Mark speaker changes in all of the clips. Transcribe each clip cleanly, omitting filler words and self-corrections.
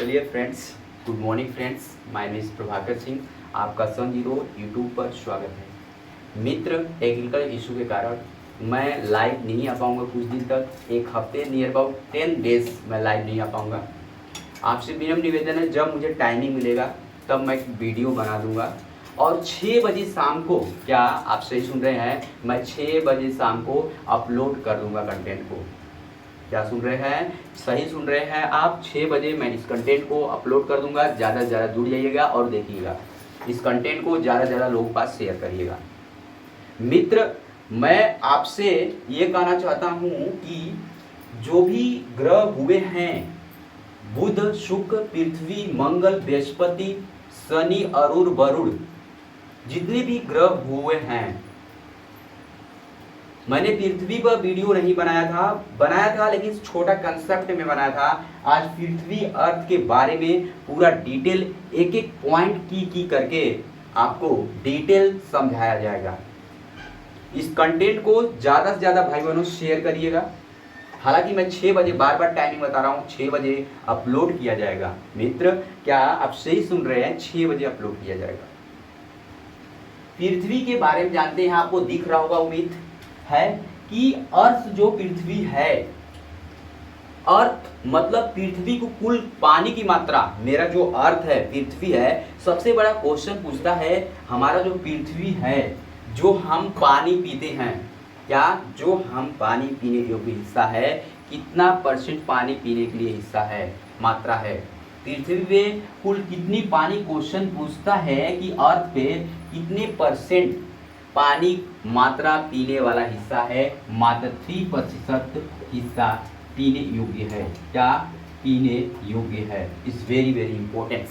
Speaker 1: चलिए friends, good morning friends. My name is Prabhakar Singh. आपका सन zero YouTube पर स्वागत है। मित्र, टेक्निकल इशू के कारण मैं लाइव नहीं आ पाऊँगा कुछ दिन तक। एक हफ्ते नियर अबाउट 10 डेज मैं लाइव नहीं आ पाऊँगा। आपसे विनम्र निवेदन है, जब मुझे टाइमिंग मिलेगा तब मैं एक वीडियो बना दूँगा। और 6 बजे शाम को, क्या आप सही सुन रहे हैं, मैं 6 बजे शाम को अपलोड कर दूँगा कंटेंट को। क्या सुन रहे हैं, सही सुन रहे हैं आप। 6 बजे मैं इस कंटेंट को अपलोड कर दूंगा। ज़्यादा से ज़्यादा जुड़ जाइएगा और देखिएगा। इस कंटेंट को ज़्यादा से ज़्यादा लोगों के पास शेयर करिएगा। मित्र, मैं आपसे ये कहना चाहता हूँ कि जो भी ग्रह हुए हैं, बुध, शुक्र, पृथ्वी, मंगल, बृहस्पति, शनि, अरुण, वरुण, जितने भी ग्रह हुए हैं, मैंने पृथ्वी पर वीडियो नहीं बनाया था लेकिन छोटा कंसेप्ट में बनाया था। आज पृथ्वी अर्थ के बारे में पूरा डिटेल, एक एक पॉइंट की करके आपको डिटेल समझाया जाएगा। इस कंटेंट को ज़्यादा से ज़्यादा भाई बहनों शेयर करिएगा। हालांकि मैं 6 बजे बार बार टाइमिंग बता रहा हूँ, 6 बजे अपलोड किया जाएगा। मित्र, क्या आप सही सुन रहे हैं? 6 बजे अपलोड किया जाएगा। पृथ्वी के बारे में जानते हैं, आपको दिख रहा होगा उम्मीद है कि अर्थ जो पृथ्वी है, अर्थ मतलब पृथ्वी को कुल पानी की मात्रा, मेरा जो अर्थ है पृथ्वी है, सबसे बड़ा क्वेश्चन पूछता है हमारा जो पृथ्वी है, जो हम पानी पीते हैं, क्या जो हम पानी पीने योग्य हिस्सा है, कितना % पानी पीने के लिए हिस्सा है, मात्रा है। पृथ्वी पे कुल कितनी पानी, क्वेश्चन पूछता है कि अर्थ पे कितने % पानी मात्रा पीने वाला हिस्सा है। मात्र 3% हिस्सा पीने योग्य है। क्या पीने योग्य है? It's very very important.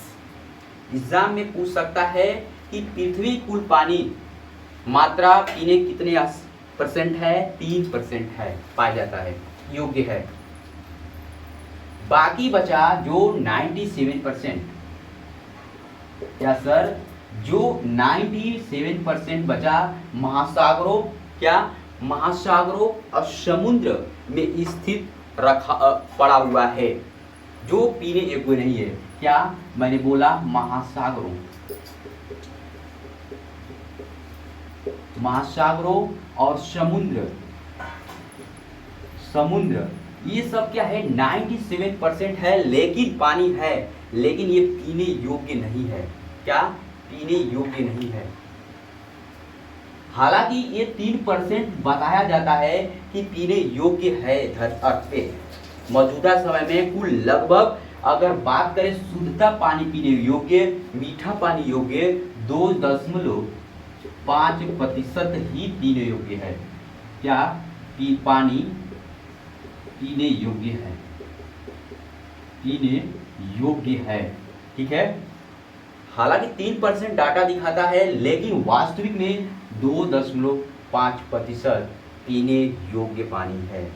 Speaker 1: Exam में पूछ सकता है कि पृथ्वी कुल पानी मात्रा पीने कितने % है? 3% है, पाया जाता है, योग्य है। बाकी बचा जो 97%, क्या सर, जो 97% बचा महासागरों, क्या महासागरों और समुद्र में स्थित पड़ा हुआ है, जो पीने योग्य नहीं है। क्या मैंने बोला? महासागरों, महासागरों और समुद्र ये सब क्या है? 97% है, लेकिन पानी है, लेकिन ये पीने योग्य नहीं है। क्या पीने योग्य नहीं है? हालांकि ये 3% बताया जाता है कि पीने योग्य है अर्थ पे। मौजूदा समय में कुल लगभग, अगर बात करें शुद्धता पानी पीने योग्य, मीठा पानी योग्य, 2.5% ही पीने योग्य है। क्या पानी पीने योग्य है, पीने योग्य है, ठीक है। हालांकि 3% डाटा दिखाता है, लेकिन वास्तविक में 2.5% पीने योग्य पानी है।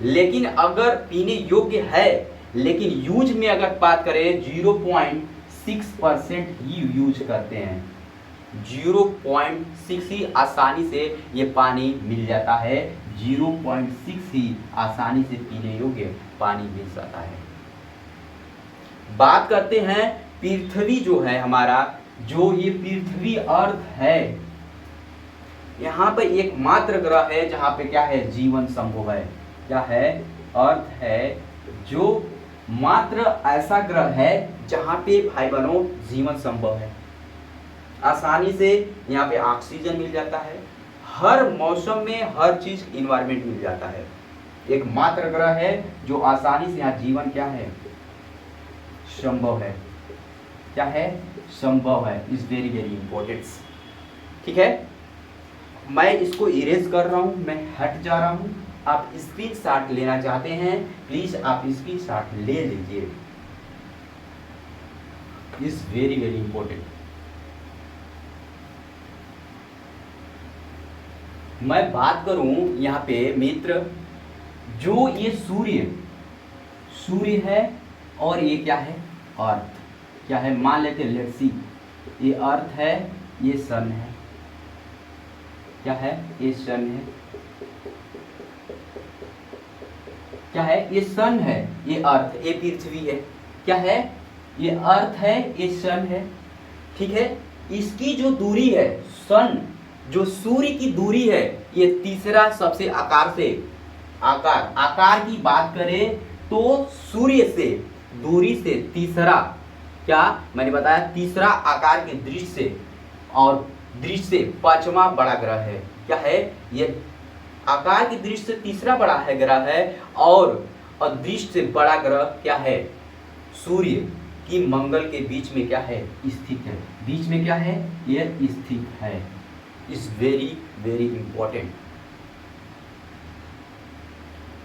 Speaker 1: लेकिन अगर पीने योग्य है, लेकिन यूज में अगर बात करें 0.6% ही यूज करते हैं। 0.6 ही आसानी से ये पानी मिल जाता है। 0.6 ही आसानी से पीने योग्य पानी मिल जाता है। बात करते हैं पृथ्वी जो है हमारा, जो ये पृथ्वी अर्थ है, यहाँ पे एकमात्र ग्रह है जहाँ पे क्या है? जीवन संभव है। क्या है? अर्थ है जो मात्र ऐसा ग्रह है जहाँ पे भाई बहनों जीवन संभव है। आसानी से यहाँ पे ऑक्सीजन मिल जाता है, हर मौसम में हर चीज इन्वायरमेंट मिल जाता है। एक मात्र ग्रह है जो आसानी से यहाँ जीवन क्या है? संभव है। क्या है? संभव है। इज वेरी वेरी इंपॉर्टेंट, ठीक है। मैं इसको इरेज कर रहा हूं, मैं हट जा रहा हूं। आप स्क्रीनशॉट लेना चाहते हैं, प्लीज आप स्क्रीनशॉट ले लीजिए। Is very very important. मैं बात करूं यहाँ पे मित्र, जो ये सूर्य है और ये क्या है? अर्थ। क्या है? मान लेते हैं, लेट्स सी, ये अर्थ है, ये सन है। क्या है? ये सन है। क्या है, ये सन है, ये अर्थ, ये पृथ्वी है, क्या है, ये अर्थ है, ये सन है, ठीक है। इसकी जो दूरी है सन, जो सूर्य की दूरी है, ये तीसरा सबसे आकार से, आकार की बात करें तो सूर्य से दूरी से तीसरा, क्या मैंने बताया, तीसरा आकार के दृष्टि से और दृष्टि से पांचवा बड़ा ग्रह है, क्या है, ये आकार की दृष्टि से तीसरा बड़ा है ग्रह है, और दृष्टि से बड़ा ग्रह क्या है, सूर्य की मंगल के बीच में क्या है, स्थित है, बीच में क्या है, यह स्थित है। Is very very important.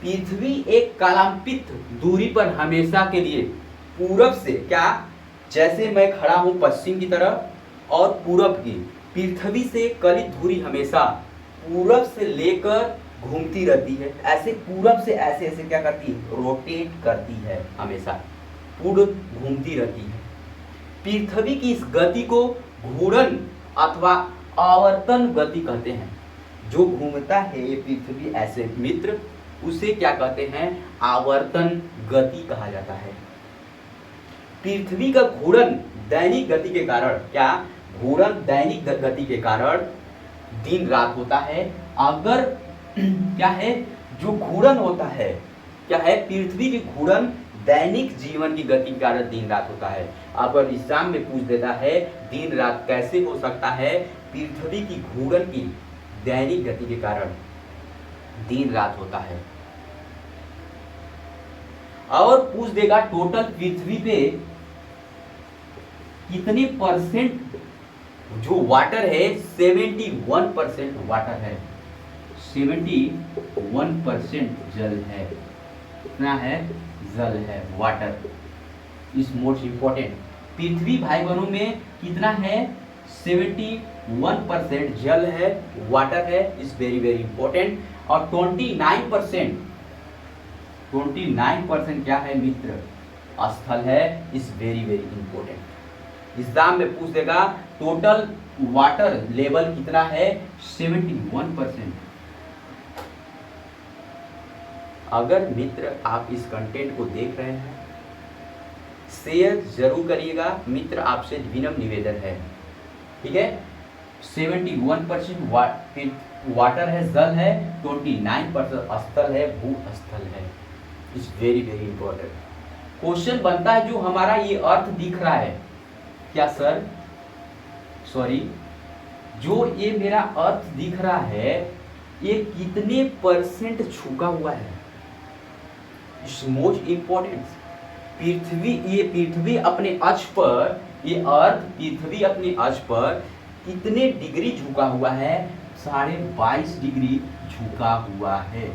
Speaker 1: पृथ्वी एक कालांकित दूरी पर हमेशा के लिए पूरब से, क्या, जैसे मैं खड़ा हूं पश्चिम की तरफ और पूरब की, पृथ्वी से कलित दूरी हमेशा पूरब से लेकर घूमती रहती है, ऐसे पूरब से ऐसे ऐसे क्या करती है, रोटेट करती है, हमेशा पूरब घूमती रहती है। पृथ्वी की इस गति को घूर्णन अथवा आवर्तन गति कहते हैं। जो घूमता है ये पृथ्वी ऐसे मित्र, उसे क्या कहते हैं, आवर्तन गति कहा जाता है। पृथ्वी का घूर्णन दैनिक गति के कारण, क्या, घूर्णन दैनिक गति के कारण दिन रात होता है। अगर क्या है, जो घूर्णन होता है, क्या है, पृथ्वी की घूर्णन दैनिक जीवन की गति के कारण दिन रात होता है। अगर एग्जाम में पूछ देता है दिन रात कैसे हो सकता है, पृथ्वी की घूर्णन की दैनिक गति के कारण दिन रात होता है। और पूछ देगा टोटल पृथ्वी पे कितने परसेंट जो वाटर है, 71% वाटर है, 71% जल है, कितना है, जल है, वाटर इज मोस्ट इंपॉर्टेंट। पृथ्वी भाई बहनों में कितना है, 71% जल है, वाटर है, इज वेरी वेरी इंपॉर्टेंट। और 29% क्या है मित्र, स्थल है, is very very important. Exam में पूछ देगा टोटल वाटर लेवल कितना है, 71%। अगर मित्र आप इस कंटेंट को देख रहे हैं, शेयर जरूर करिएगा मित्र, आपसे विनम्र निवेदन है, ठीक है। 71% वाटर है, जल है, 29% स्थल है, भू स्थल है, is very very important. Question बनता है जो हमारा ये अर्थ दिख रहा है, क्या सर, सॉरी, जो ये मेरा अर्थ दिख रहा है ये कितने परसेंट झुका हुआ है, इट्स मोस्ट इंपॉर्टेंट। पृथ्वी अपने अक्ष पर, ये अर्थ पृथ्वी अपने अक्ष पर कितने डिग्री झुका हुआ है, 22.5 डिग्री झुका हुआ है,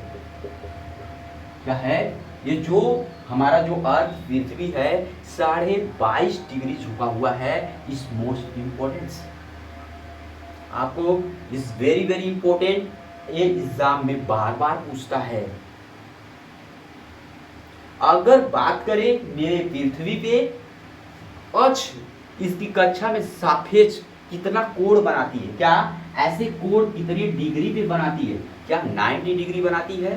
Speaker 1: क्या है, ये जो हमारा जो अर्थ पृथ्वी है 22.5 डिग्री झुका हुआ है, इस मोस्ट इंपॉर्टेंट। आपको इस वेरी वेरी इंपॉर्टेंट, ये एग्जाम में बार बार पूछता है। अगर बात करें मेरे पृथ्वी पे अक्ष, इसकी कक्षा में सापेक्ष कितना कोण बनाती है, क्या ऐसे कोण कितनी डिग्री पे बनाती है, क्या 90 डिग्री बनाती है,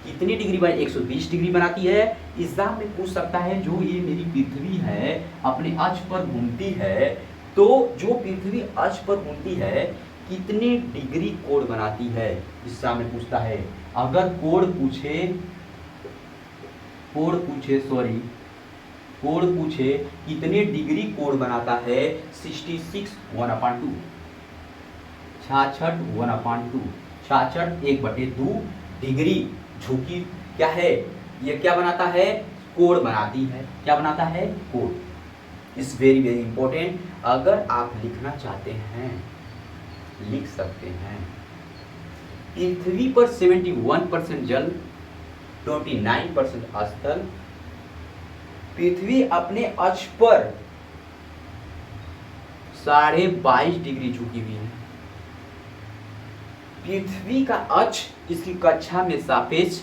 Speaker 1: कितनी डिग्री बना, 120 डिग्री बनाती है। एग्जाम में पूछ सकता है जो ये मेरी पृथ्वी है अपने अक्ष पर घूमती है, तो जो पृथ्वी अक्ष पर घूमती है कितने डिग्री कोण बनाती है, एग्जाम में पूछता है। अगर कोण पूछे कितने डिग्री कोण बनाता है, 66 1/2, 66 1/2, 66 1/2 डिग्री झुकी, क्या है, ये क्या बनाता है, कोण बनाती है, क्या बनाता है, कोण। Is very very important. अगर आप लिखना चाहते हैं लिख सकते हैं। पृथ्वी पर 71% जल, 29% स्थल। पृथ्वी अपने अक्ष पर 22.5 डिग्री झुकी हुई है। पृथ्वी का अक्ष इसकी कक्षा में सापेक्ष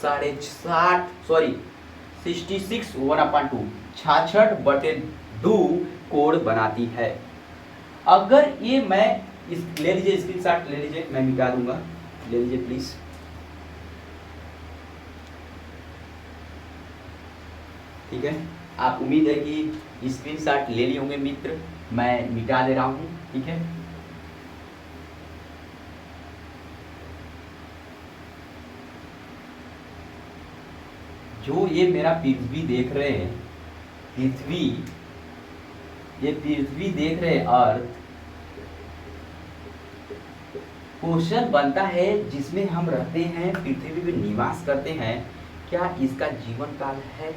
Speaker 1: 66 1/2, 66/2 कोण बनाती है। अगर ये मैं इस ले लीजिए, स्क्रीनशॉट ले लीजिए, मैं मिटा दूंगा, ले लीजिए प्लीज। ठीक है, आप उम्मीद है कि स्क्रीनशॉट ले लिए होंगे मित्र, मैं मिटा दे रहा हूँ। ठीक है, जो ये मेरा पृथ्वी देख रहे हैं, पृथ्वी, ये पृथ्वी देख रहे हैं, अर्थ, क्वेश्चन बनता है जिसमें हम रहते हैं, पृथ्वी पे निवास करते हैं, क्या इसका जीवन काल है?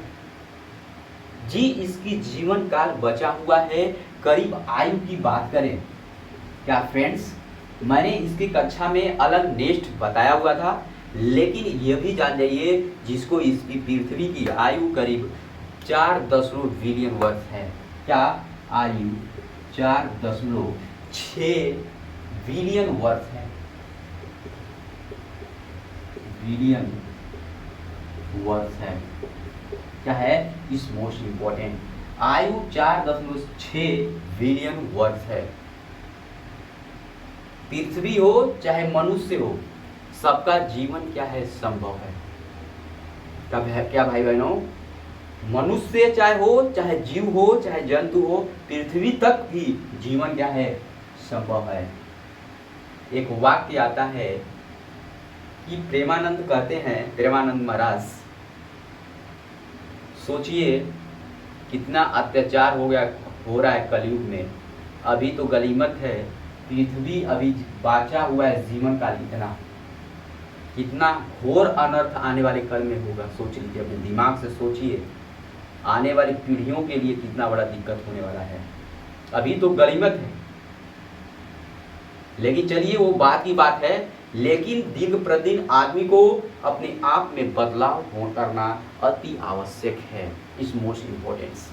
Speaker 1: जी, इसकी जीवन काल बचा हुआ है। करीब आयु की बात करें क्या फ्रेंड्स, मैंने इसकी कक्षा में अलग नेक्स्ट बताया हुआ था, लेकिन यह भी जान जाइए जिसको इसकी पृथ्वी की आयु करीब 4 बिलियन वर्ष है। क्या आयु 4.6 बिलियन वर्ष है, बिलियन वर्ष है। क्या है इस मोस्ट इंपॉर्टेंट, आयु 4.6 बिलियन वर्ष है। पृथ्वी हो चाहे मनुष्य हो, सबका जीवन क्या है, संभव है। तब है क्या भाई बहनों, मनुष्य चाहे हो, चाहे जीव हो, चाहे जंतु हो, पृथ्वी तक भी जीवन क्या है, संभव है। एक वाक्य आता है कि प्रेमानंद कहते हैं, प्रेमानंद महाराज, सोचिए कितना अत्याचार हो रहा है कलयुग में। अभी तो गनीमत है, पृथ्वी अभी बाचा हुआ है जीवन काल, कितना घोर अनर्थ आने वाले कल में होगा। सोच लीजिए, अपने दिमाग से सोचिए, आने वाली पीढ़ियों के लिए कितना बड़ा दिक्कत होने वाला है। अभी तो गनीमत है, लेकिन चलिए वो बात की बात है। लेकिन दिन प्रतिदिन आदमी को अपने आप में बदलाव करना अति आवश्यक है, इस मोस्ट इम्पोर्टेंस।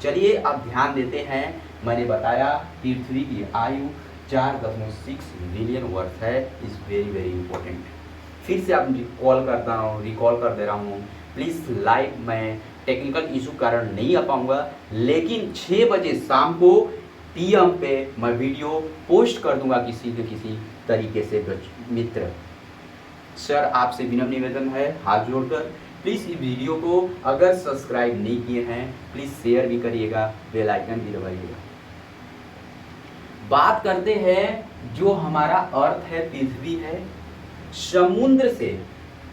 Speaker 1: चलिए अब ध्यान देते हैं, मैंने बताया पृथ्वी की आयु 4.6 बिलियन वर्ष है, इज वेरी वेरी इंपॉर्टेंट। फिर से आप रिकॉल कर दे रहा हूँ, प्लीज़ लाइव मैं टेक्निकल इशू कारण नहीं आ पाऊँगा, लेकिन 6 बजे शाम को PM पे मैं वीडियो पोस्ट कर दूंगा किसी न किसी तरीके से। मित्र सर, आपसे विनम्र निवेदन है हाथ जोड़कर, प्लीज़ इस वीडियो को अगर सब्सक्राइब नहीं किए हैं प्लीज़ शेयर भी करिएगा, बेल आइकन भी दबाइएगा। बात करते हैं जो हमारा अर्थ है, पृथ्वी है, समुद्र से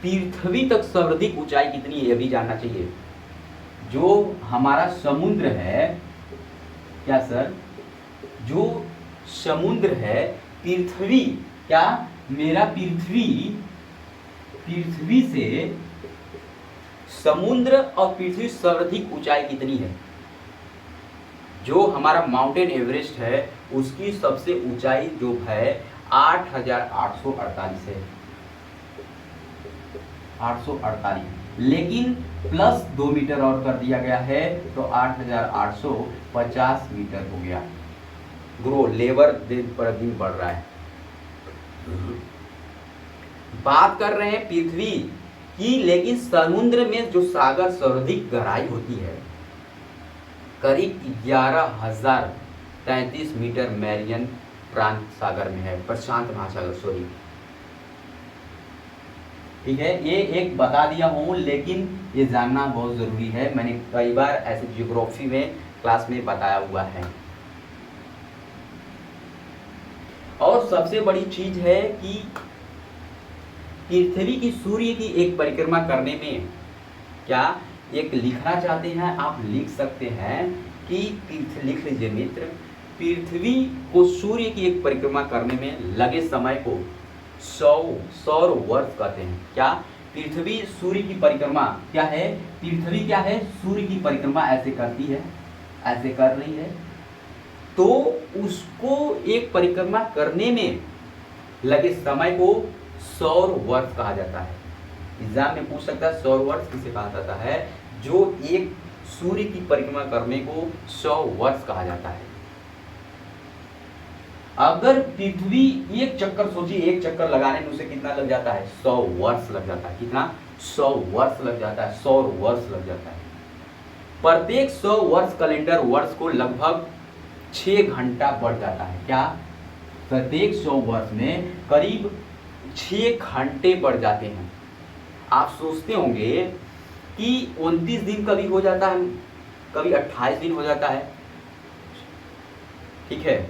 Speaker 1: पृथ्वी तक सर्वाधिक ऊंचाई कितनी है, यह भी जानना चाहिए। जो हमारा समुद्र है, क्या सर, जो समुद्र है, पृथ्वी, क्या मेरा पृथ्वी से समुद्र और पृथ्वी सर्वाधिक ऊंचाई कितनी है? जो हमारा माउंटेन एवरेस्ट है उसकी सबसे ऊंचाई जो है 8,848 है, 848, लेकिन प्लस 2 मीटर और कर दिया गया है तो 8,850 मीटर हो गया। ग्रो लेबर दिन पर दिन बढ़ रहा है। बात कर रहे हैं पृथ्वी की, लेकिन समुद्र में जो सागर सर्वाधिक गहराई होती है करीब 11,033 मीटर मैरियन प्रांत सागर में है, प्रशांत महासागर, सॉरी। ठीक है, ये एक बता दिया हूँ, लेकिन ये जानना बहुत ज़रूरी है, मैंने कई बार ऐसे ज्योग्राफी में क्लास में बताया हुआ है। और सबसे बड़ी चीज है कि पृथ्वी की सूर्य की एक परिक्रमा करने में, क्या एक लिखना चाहते हैं आप लिख सकते हैं कि लिख लीजिए मित्र, पृथ्वी को सूर्य की एक परिक्रमा करने में लगे समय को सौर वर्ष कहते हैं। क्या पृथ्वी सूर्य की परिक्रमा क्या है, पृथ्वी क्या है, सूर्य की परिक्रमा ऐसे करती है, ऐसे कर रही है, तो उसको एक परिक्रमा करने में लगे समय को सौर वर्ष कहा जाता है। एग्जाम में पूछ सकता है सौर वर्ष किसे कहा जाता है, जो एक सूर्य की परिक्रमा करने को 100 वर्ष कहा जाता है। अगर पृथ्वी एक चक्कर, सोचिए एक चक्कर लगाने में उसे कितना लग जाता है, 100 वर्ष लग जाता है। कितना? 100 वर्ष लग जाता है, 100 वर्ष लग जाता है। प्रत्येक 100 वर्ष कैलेंडर वर्ष को लगभग 6 घंटा बढ़ जाता है। क्या? प्रत्येक 100 वर्ष में करीब 6 घंटे बढ़ जाते हैं। आप सोचते होंगे कि 29 दिन कभी हो जाता है, कभी 28 दिन हो जाता है। ठीक है,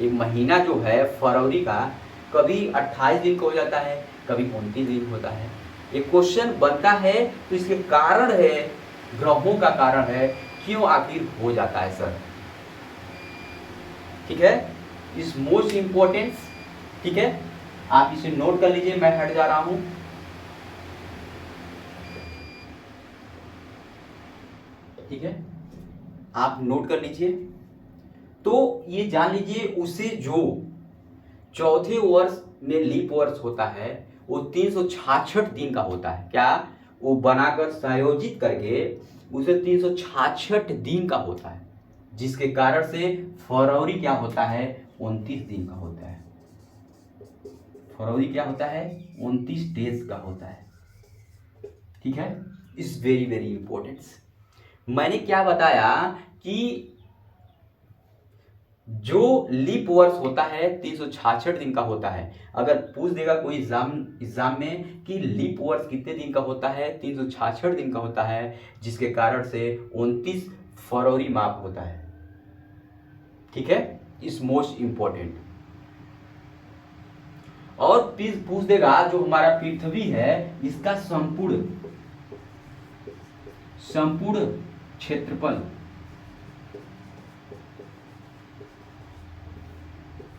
Speaker 1: एक महीना जो है फरवरी का कभी 28 दिन का हो जाता है, कभी 29 दिन होता है। एक क्वेश्चन बनता है तो इसके कारण है, ग्रहों का कारण है, क्यों आखिर हो जाता है सर। ठीक है, इस मोस्ट इंपॉर्टेंट। ठीक है, आप इसे नोट कर लीजिए, मैं हट जा रहा हूं। ठीक है, आप नोट कर लीजिए। तो ये जान लीजिए, उसे जो चौथे वर्ष में लीप वर्ष होता है वो 366 दिन का होता है। क्या वो बनाकर संयोजित करके उसे 366 दिन का होता है, जिसके कारण से फरवरी क्या होता है, 29 दिन का होता है। फरवरी क्या होता है, 29 डेज का होता है। ठीक है, इज वेरी वेरी इंपॉर्टेंट। मैंने क्या बताया कि जो लीप वर्ष होता है 366 दिन का होता है। अगर पूछ देगा कोई एग्जाम में कि लीप वर्ष कितने दिन का होता है, 366 दिन का होता है, जिसके कारण से 29 फरवरी माह होता है। ठीक है, इस मोस्ट इंपॉर्टेंट। और पूछ देगा जो हमारा पृथ्वी है इसका संपूर्ण क्षेत्रफल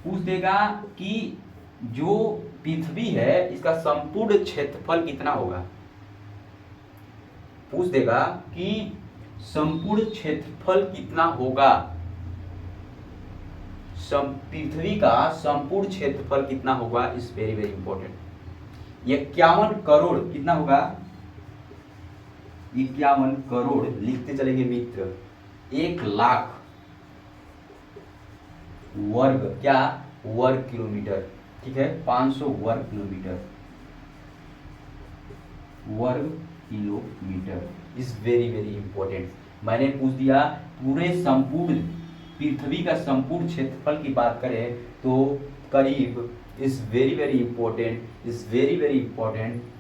Speaker 1: पूछ देगा कि जो पृथ्वी है इसका संपूर्ण क्षेत्रफल कितना होगा। पूछ देगा कि संपूर्ण क्षेत्रफल कितना होगा, पृथ्वी का संपूर्ण क्षेत्रफल कितना होगा, is very very important. 51 crore कितना होगा, 51 करोड़ लिखते चलेंगे मित्र, 1 लाख वर्ग क्या, वर्ग किलोमीटर। ठीक है, 500 वर्ग kilometre, is very very important. मैंने पूछ दिया पूरे संपूर्ण पृथ्वी का संपूर्ण क्षेत्रफल की बात करें तो करीब, is very very important,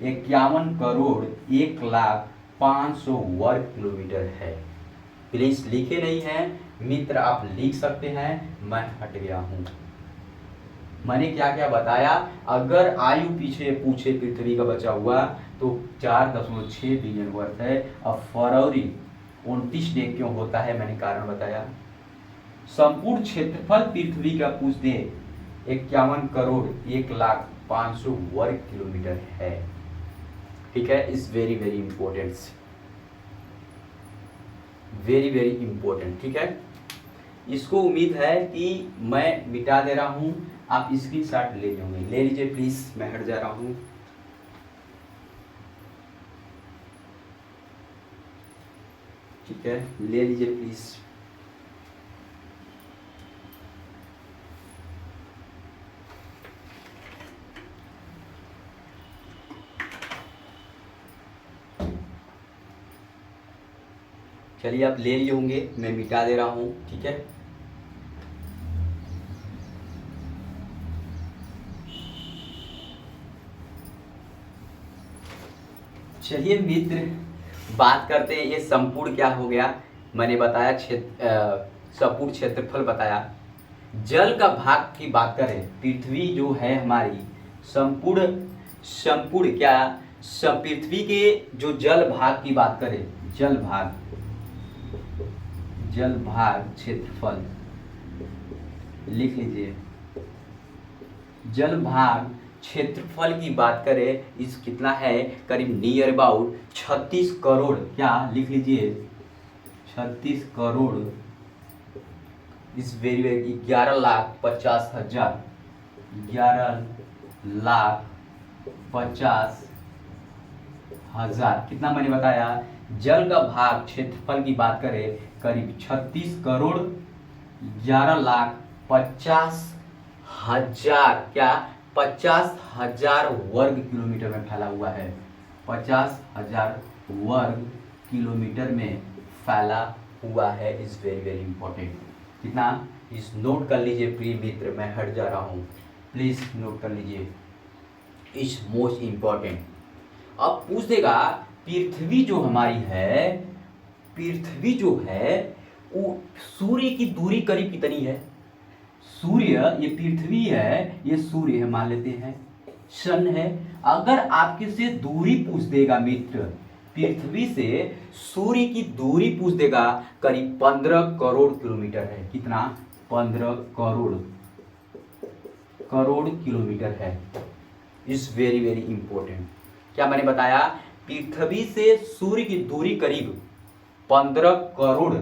Speaker 1: 51 crore 1,05,00,000 वर्ग किलोमीटर है। प्लीज लिखे नहीं है मित्र, आप लिख सकते हैं, मैं हट गया हूं। मैंने क्या क्या बताया, अगर आयु पीछे पूछे पृथ्वी का बचा हुआ तो 4.6 बिलियन वर्ष है। अब फरवरी 29 डे क्यों होता है, मैंने कारण बताया। संपूर्ण क्षेत्रफल पृथ्वी का पूछ दे 51 करोड़ 1,05,00,000 वर्ग किलोमीटर है। ठीक है, is very very important, very very important. ठीक है, इसको उम्मीद है कि मैं मिटा दे रहा हूं, आप स्क्रीनशॉट ले लेंगे। ले लीजिए प्लीज, मैं हट जा रहा हूं। ठीक है, ले लीजिए प्लीज। चलिए, आप ले लिए होंगे, मैं मिटा दे रहा हूं। ठीक है, चलिए मित्र, बात करते हैं ये संपूर्ण क्या हो गया। मैंने बताया संपूर्ण क्षेत्रफल बताया। जल का भाग की बात करें, पृथ्वी जो है हमारी संपूर्ण संपूर्ण क्या, पृथ्वी के जो जल भाग की बात करें, जल भाग क्षेत्रफल लिख लीजिए। जल भाग क्षेत्रफल की बात करें, इस कितना है, करीब नियर अबाउट 36 करोड़, क्या लिख लीजिए, 36 करोड़, इस वेरी वेरी 11,50,000, 11,50,000 कितना मैंने बताया। जल का भाग क्षेत्रफल की बात करें, करीब 36 करोड़ 11,50,000, क्या 50,000 वर्ग किलोमीटर में फैला हुआ है। 50,000 वर्ग किलोमीटर में फैला हुआ है, इज वेरी वेरी इंपॉर्टेंट। कितना, इस नोट कर लीजिए प्रिय मित्र, मैं हट जा रहा हूँ, प्लीज नोट कर लीजिए, इज मोस्ट इंपॉर्टेंट। अब पूछ देगा पृथ्वी जो हमारी है, पृथ्वी जो है वो सूर्य की दूरी करीब कितनी है? सूर्य, ये पृथ्वी है, ये सूर्य है मान लेते हैं, सन है। अगर आपके से दूरी पूछ देगा मित्र, पृथ्वी से सूर्य की दूरी पूछ देगा, करीब 15 करोड़ किलोमीटर है। कितना? 15 करोड़ किलोमीटर है। Is very very important. क्या मैंने बताया? पृथ्वी से सूर्य की दूरी करीब 15 करोड़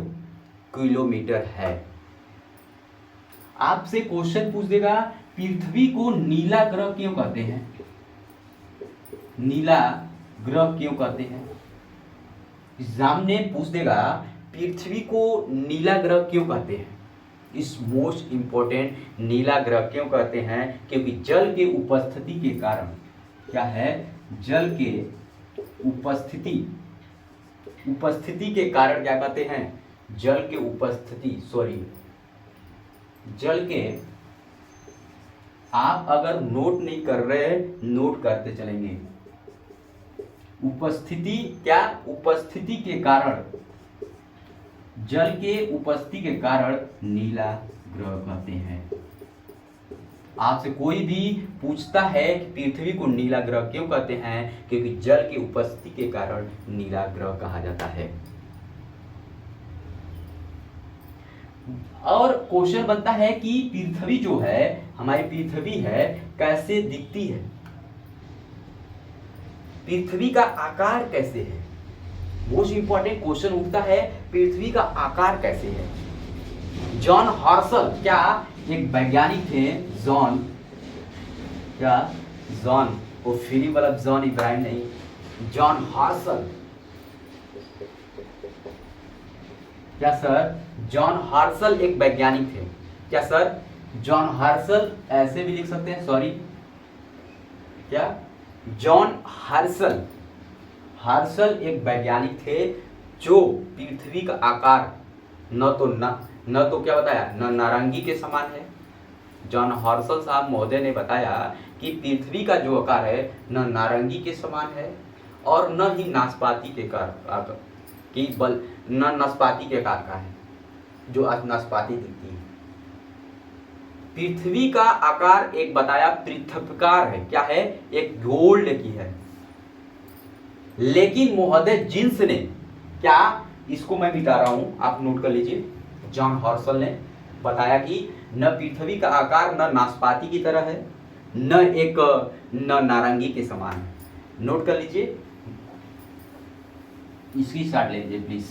Speaker 1: किलोमीटर है। आपसे क्वेश्चन पूछ देगा, पृथ्वी को नीला ग्रह क्यों कहते हैं? नीला ग्रह क्यों कहते हैं? एग्जाम ने पूछ देगा, पृथ्वी को नीला ग्रह क्यों कहते हैं? इस मोस्ट इंपॉर्टेंट, नीला ग्रह क्यों कहते हैं? क्योंकि जल के उपस्थिति के कारण, क्या है? जल के उपस्थिति के कारण क्या कहते हैं? जल के जल के, आप अगर नोट नहीं कर रहे, नोट करते चलेंगे। उपस्थिति, क्या? उपस्थिति के कारण, जल के उपस्थिति के कारण नीला ग्रह कहते हैं। आपसे कोई भी पूछता है कि पृथ्वी को नीला ग्रह क्यों कहते हैं? क्योंकि जल की उपस्थिति के कारण नीला ग्रह कहा जाता है। और क्वेश्चन बनता है कि पृथ्वी जो है, हमारी पृथ्वी है, कैसे दिखती है? पृथ्वी का आकार कैसे है? मोस्ट इंपॉर्टेंट क्वेश्चन उठता है, पृथ्वी का आकार कैसे है? जॉन हर्शल, क्या एक वैज्ञानिक थे, जॉन वो फिल्म वाला जॉन इब्राहिम नहीं, जॉन हर्शल। क्या सर? जॉन हर्शल एक वैज्ञानिक थे। क्या सर? जॉन हर्शल, ऐसे भी लिख सकते हैं, सॉरी, क्या? जॉन हर्शल एक वैज्ञानिक थे जो पृथ्वी का आकार न तो क्या बताया, न नारंगी के समान है। जॉन हर्शल साहब महोदय ने बताया कि पृथ्वी का जो आकार है न नारंगी के समान है और न ही नाशपाती के आकार की, न नाशपाती के आकार का है, जो नाशपाती दिखती है। पृथ्वी का आकार एक बताया पृथ्वीकार है। क्या है? एक गोल्ड की है। लेकिन महोदय जिन्स ने, क्या, इसको मैं मिटा रहा हूं, आप नोट कर लीजिए, जॉन हर्शल ने बताया कि न पृथ्वी का आकार न नाशपाती की तरह है, न नारंगी के समान है। नोट कर लीजिए, इसकी स्टार्ट ले लीजिए प्लीज।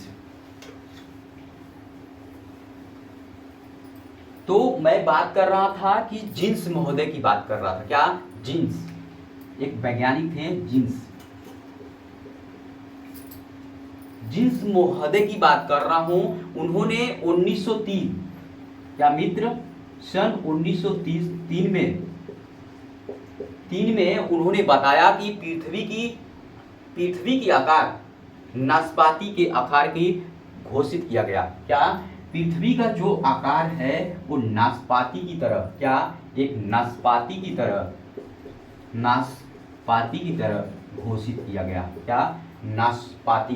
Speaker 1: तो मैं बात कर रहा था कि जिन्स महोदय की बात कर रहा था। क्या? जिन्स एक वैज्ञानिक थे, जिन्स महोदय की बात कर रहा हूं। उन्होंने 1903, क्या मित्र, सन 1903 में उन्होंने बताया कि पृथ्वी की आकार नाशपाती के आकार की घोषित किया गया। क्या? पृथ्वी का जो आकार है वो नाशपाती की तरह, क्या, एक नाशपाती की तरह घोषित किया गया। क्या? नाशपाती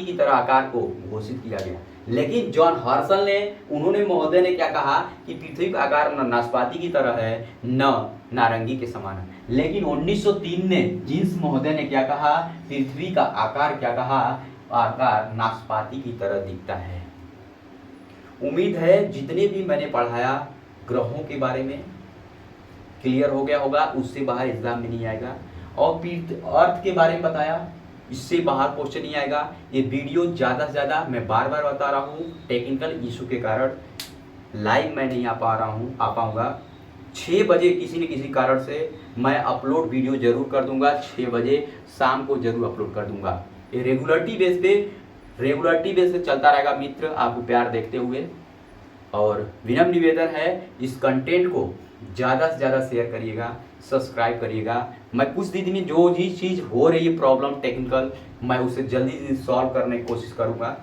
Speaker 1: की तरह आकार को घोषित किया गया। लेकिन जॉन हर्शल ने, उन्होंने महोदय ने क्या कहा कि पृथ्वी का आकार न नाशपाती की तरह है न नारंगी के समान है। लेकिन 1903 ने जिन्स महोदय ने क्या कहा? पृथ्वी का आकार क्या कहा? आकार नाशपाती की तरह दिखता है। उम्मीद है जितने भी मैंने पढ़ाया ग्रहों के बारे में क्लियर हो गया होगा, उससे बाहर एग्जाम में नहीं आएगा। और अर्थ के बारे में बताया, इससे बाहर क्वेश्चन नहीं आएगा। ये वीडियो ज़्यादा से ज़्यादा मैं बार बार बता रहा हूँ, टेक्निकल इशू के कारण लाइव मैं नहीं आ पाऊँगा। 6 बजे किसी न किसी कारण से मैं अपलोड वीडियो जरूर कर दूंगा। 6 बजे शाम को जरूर अपलोड कर दूंगा। ये रेगुलरिटी बेस पे चलता रहेगा मित्र, आपको प्यार देखते हुए। और विनम्र निवेदन है, इस कंटेंट को ज़्यादा से ज़्यादा शेयर करिएगा, सब्सक्राइब करिएगा। मैं कुछ दिन में जो भी चीज़ हो रही है प्रॉब्लम टेक्निकल, मैं उसे जल्दी सॉल्व करने की कोशिश करूँगा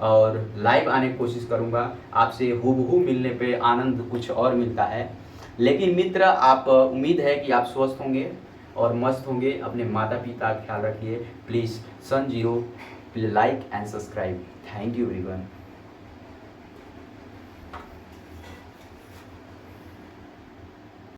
Speaker 1: और लाइव आने की कोशिश करूँगा। आपसे हूबहू मिलने पे आनंद कुछ और मिलता है। लेकिन मित्र आप उम्मीद है कि आप स्वस्थ होंगे और मस्त होंगे। अपने माता पिता का ख्याल रखिए। प्लीज़ सन जीरो like and subscribe. Thank you everyone.